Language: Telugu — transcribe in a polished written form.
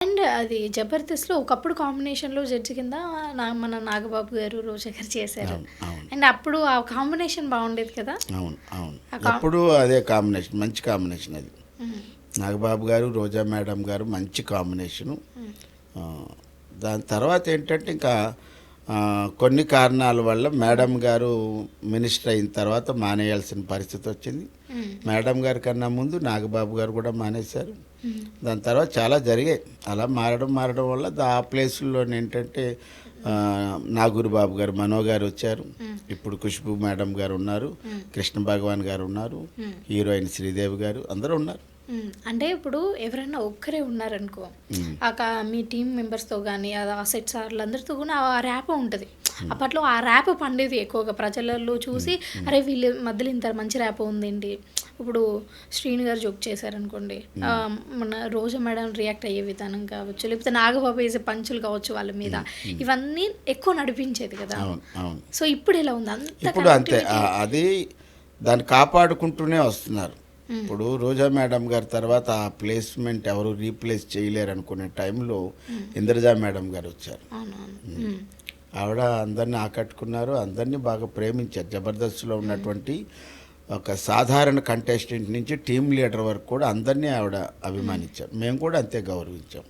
అండ్ అది 'జబర్దస్త్‌లో' ఒకప్పుడు కాంబినేషన్‌లో జడ్జి కింద మన నాగబాబు గారు, రోజా గారు చేశారు. అవును. అవును. అండ్ అప్పుడు ఆ కాంబినేషన్ బాగుండేది కదా! అవును. అవును. ఆ కా ఎప్పుడూ అదే కాంబినేషన్. మంచి కాంబినేషన్ అది. హ్మ్. నాగబాబు గారు, రోజా మేడం గారు మంచి కాంబినేషను. హ్మ్. ఆహ్, దాని తర్వాత ఏంటంటే ఇంకా కొన్ని కారణాల వల్ల మేడం గారు మినిస్టర్ అయిన తర్వాత మానేయాల్సిన పరిస్థితి వచ్చింది. హ్మ్. మేడం గారి కన్నా ముందు నాగబాబు గారు కూడా మానేశారు. హ్మ్. దాని తర్వాత చాలా జరిగాయి. అలా మారడం వల్ల ఆ ప్లేసుల్లో ఏంటంటే నాగూర్ బాబు గారు, మనో గారు వచ్చారు. హ్మ్. ఇప్పుడు ఖుష్బూ మేడం గారు ఉన్నారు. హ్మ్. కృష్ణ భగవాన్ గారు ఉన్నారు. హ్మ్. హీరోయిన్ శ్రీదేవి గారు అందరూ ఉన్నారు. హ్మ్. అంటే ఇప్పుడు ఎవరైనా ఒక్కరే ఉన్నారనుకో, ఉమ్, మీ టీమ్ మెంబర్స్‌తో గానీ, ఆ సెట్ సార్‌లందరితో కూడా ఆ ర్యాపో ఉంటది. ఉమ్, అప్పట్లో ఆ ర్యాప్ పండేది ఎక్కువగా ప్రజలలో చూసి, ఉమ్, ఉమ్, అరే! వీళ్ళ మధ్యలో ఇంత మంచి ర్యాప్ ఉందేంటి? ఇప్పుడు శ్రీను గారు జోక్ చేశారనుకోండి, ఉమ్, మన రోజా మేడం రియాక్ట్ అయ్యే విధానం కావచ్చు, లేకపోతే నాగబాబు ఏసే పంచులు కావచ్చు వాళ్ళ మీద, ఉమ్, ఉమ్. ఇవన్నీ ఎక్కువ నడిపించేది కదా! అవును. అవును. సో, ఇప్పుడెలా ఉంది? అంత ఇప్పుడు అంతే. కనెక్టివిటీ. అది దాన్ని కాపాడుకుంటూనే వస్తున్నారు. హ్మ్. ఇప్పుడు రోజా మేడం గారి తర్వాత ఆ ప్లేస్మెంట్ ఎవరు రీప్లేస్ చేయలేరు అనుకునే టైంలో హ్మ్. ఇంద్రజా మేడం గారు వచ్చారు. అవునవును. హ్మ్. ఆవిడ అందరినీ ఆకట్టుకున్నారు. అందరినీ బాగా ప్రేమించారు. జబర్దస్త్లో హ్మ్. ఉన్నటువంటి ఒక సాధారణ కంటెస్టెంట్ నుంచి టీమ్ లీడర్ వరకు కూడా అందరినీ ఆవిడ హ్మ్. అభిమానించారు. మేము కూడా అంతే గౌరవించాం.